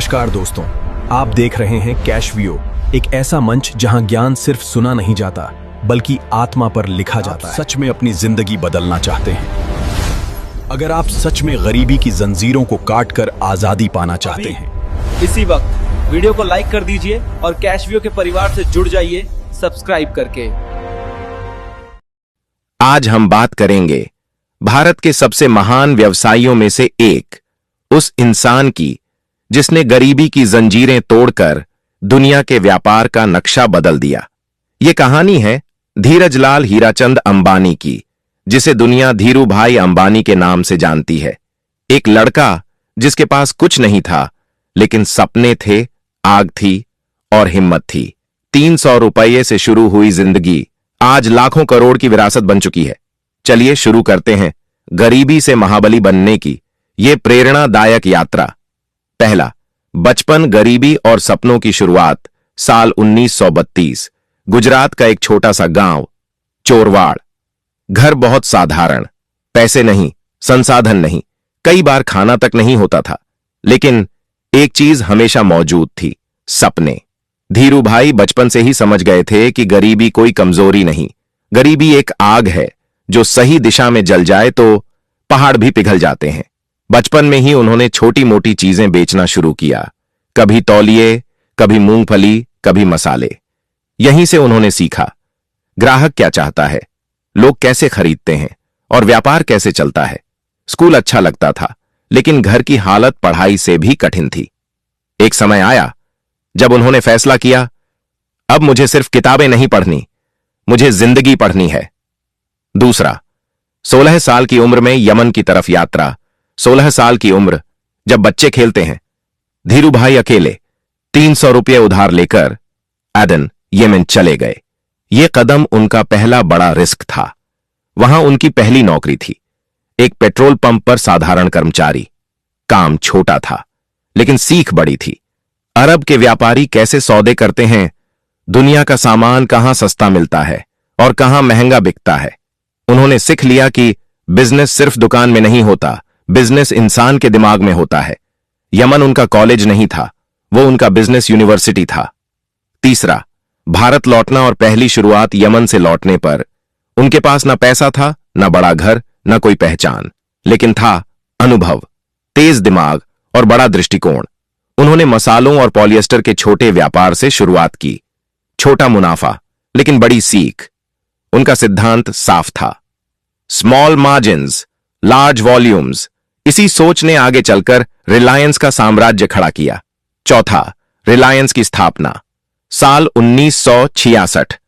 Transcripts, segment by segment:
नमस्कार दोस्तों, आप देख रहे हैं कैश व्यू, एक ऐसा मंच जहां ज्ञान सिर्फ सुना नहीं जाता बल्कि आत्मा पर लिखा जाता है। सच में अपनी जिंदगी बदलना चाहते हैं? अगर आप सच में गरीबी की जंजीरों को काटकर आजादी पाना चाहते हैं, इसी वक्त वीडियो को लाइक कर दीजिए और कैश व्यू के परिवार से जुड़ जाइए सब्सक्राइब करके। आज हम बात करेंगे भारत के सबसे महान व्यवसायियों में से एक, उस इंसान की जिसने गरीबी की जंजीरें तोड़कर दुनिया के व्यापार का नक्शा बदल दिया। ये कहानी है धीरजलाल हीराचंद अंबानी की, जिसे दुनिया धीरू भाई अंबानी के नाम से जानती है। एक लड़का जिसके पास कुछ नहीं था, लेकिन सपने थे, आग थी और हिम्मत थी। 300 रुपये से शुरू हुई जिंदगी आज लाखों करोड़ की विरासत बन चुकी है। चलिए शुरू करते हैं गरीबी से महाबली बनने की ये प्रेरणादायक यात्रा। पहला, बचपन, गरीबी और सपनों की शुरुआत। साल 1932, गुजरात का एक छोटा सा गांव चोरवाड़। घर बहुत साधारण, पैसे नहीं, संसाधन नहीं, कई बार खाना तक नहीं होता था, लेकिन एक चीज हमेशा मौजूद थी, सपने। धीरू भाई बचपन से ही समझ गए थे कि गरीबी कोई कमजोरी नहीं, गरीबी एक आग है जो सही दिशा में जल जाए तो पहाड़ भी पिघल जाते हैं। बचपन में ही उन्होंने छोटी मोटी चीजें बेचना शुरू किया, कभी तौलिए, कभी मूंगफली, कभी मसाले। यहीं से उन्होंने सीखा ग्राहक क्या चाहता है, लोग कैसे खरीदते हैं और व्यापार कैसे चलता है। स्कूल अच्छा लगता था, लेकिन घर की हालत पढ़ाई से भी कठिन थी। एक समय आया जब उन्होंने फैसला किया, अब मुझे सिर्फ किताबें नहीं पढ़नी, मुझे जिंदगी पढ़नी है। दूसरा, 16 साल की उम्र में यमन की तरफ यात्रा। 16 साल की उम्र, जब बच्चे खेलते हैं। धीरू भाई अकेले 300 रुपये उधार लेकर एडन, यमन चले गए। यह कदम उनका पहला बड़ा रिस्क था। वहां उनकी पहली नौकरी थी, एक पेट्रोल पंप पर साधारण कर्मचारी। काम छोटा था, लेकिन सीख बड़ी थी। अरब के व्यापारी कैसे सौदे करते हैं, दुनिया का सामान कहां सस्ता मिलता है और कहां महंगा बिकता है। उन्होंने सीख लिया कि बिजनेस सिर्फ दुकान में नहीं होता, बिजनेस इंसान के दिमाग में होता है। यमन उनका कॉलेज नहीं था, वो उनका बिजनेस यूनिवर्सिटी था। तीसरा, भारत लौटना और पहली शुरुआत यमन से लौटने पर उनके पास ना पैसा था, ना बड़ा घर, ना कोई पहचान, लेकिन था अनुभव, तेज दिमाग और बड़ा दृष्टिकोण। उन्होंने मसालों और पॉलिएस्टर के छोटे व्यापार से शुरुआत की। छोटा मुनाफा, लेकिन बड़ी सीख। उनका सिद्धांत साफ था, स्मॉल मार्जिन्स, लार्ज वॉल्यूम्स। इसी सोच ने आगे चलकर रिलायंस का साम्राज्य खड़ा किया। चौथा, रिलायंस की स्थापना। साल 1966,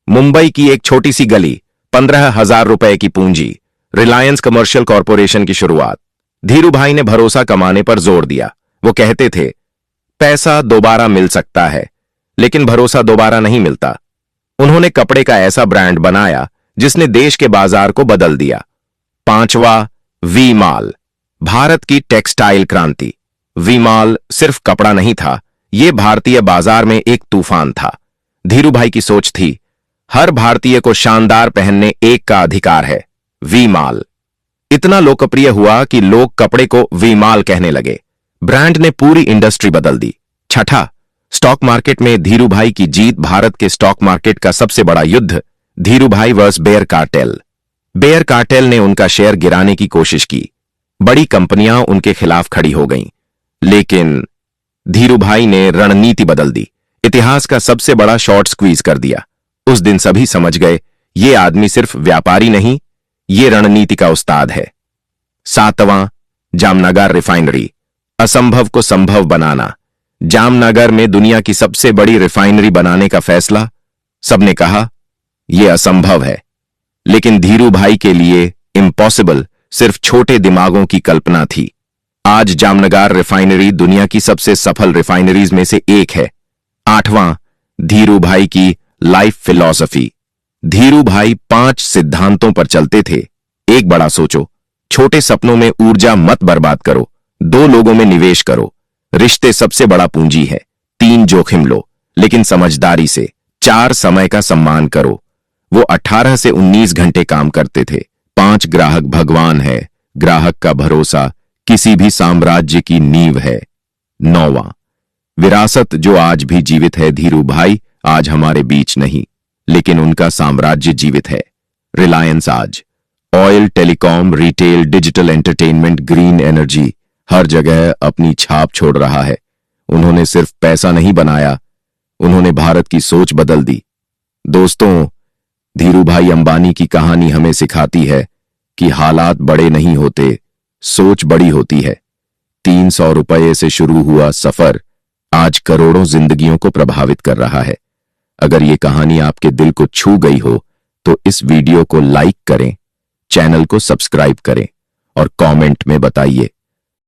मुंबई की एक छोटी सी गली, 15,000 रुपए की पूंजी, रिलायंस कमर्शियल कॉरपोरेशन की शुरुआत। धीरू भाई ने भरोसा कमाने पर जोर दिया। वो कहते थे, पैसा दोबारा मिल सकता है, लेकिन भरोसा दोबारा नहीं मिलता। उन्होंने कपड़े का ऐसा ब्रांड बनाया जिसने देश के बाजार को बदल दिया। पांचवा, वी माल, भारत की टेक्सटाइल क्रांति। वी माल सिर्फ कपड़ा नहीं था, यह भारतीय बाजार में एक तूफान था। धीरू भाई की सोच थी, हर भारतीय को शानदार पहनने एक का अधिकार है। वी माल इतना लोकप्रिय हुआ कि लोग कपड़े को वी माल कहने लगे। ब्रांड ने पूरी इंडस्ट्री बदल दी। छठा, स्टॉक मार्केट में धीरू भाई की जीत। भारत के स्टॉक मार्केट का सबसे बड़ा युद्ध, Dhirubhai versus bear cartel. Bear cartel ने उनका शेयर गिराने की कोशिश की, बड़ी कंपनियां उनके खिलाफ खड़ी हो गईं, लेकिन धीरू भाई ने रणनीति बदल दी, इतिहास का सबसे बड़ा शॉर्ट स्क्वीज कर दिया। उस दिन सभी समझ गए, ये आदमी सिर्फ व्यापारी नहीं, ये रणनीति का उस्ताद है। सातवां, जामनगर रिफाइनरी, असंभव को संभव बनाना। जामनगर में दुनिया की सबसे बड़ी रिफाइनरी बनाने का फैसला। सबने कहा यह असंभव है, लेकिन धीरू भाई के लिए इम्पॉसिबल सिर्फ छोटे दिमागों की कल्पना थी। आज जामनगर रिफाइनरी दुनिया की सबसे सफल रिफाइनरीज में से एक है। आठवां, धीरू भाई की लाइफ फिलॉसफी। धीरू भाई 5 सिद्धांतों पर चलते थे। एक, बड़ा सोचो, छोटे सपनों में ऊर्जा मत बर्बाद करो। 2, लोगों में निवेश करो, रिश्ते सबसे बड़ा पूंजी है। 3, जोखिम लो, लेकिन समझदारी से। 4, समय का सम्मान करो। वो 18 से 19 घंटे काम करते थे। 5, ग्राहक भगवान है, ग्राहक का भरोसा किसी भी साम्राज्य की नींव है। 9वां, विरासत जो आज भी जीवित है। धीरू भाई आज हमारे बीच नहीं, लेकिन उनका साम्राज्य जीवित है। रिलायंस आज oil, telecom, retail, digital entertainment, green energy, हर जगह अपनी छाप छोड़ रहा है। उन्होंने सिर्फ पैसा नहीं बनाया, उन्होंने भारत की सोच बदल दी। दोस्तों, धीरूभाई अंबानी की कहानी हमें सिखाती है कि हालात बड़े नहीं होते, सोच बड़ी होती है। 300 रुपये से शुरू हुआ सफर आज करोड़ों जिंदगियों को प्रभावित कर रहा है। अगर ये कहानी आपके दिल को छू गई हो तो इस वीडियो को लाइक करें, चैनल को सब्सक्राइब करें और कमेंट में बताइए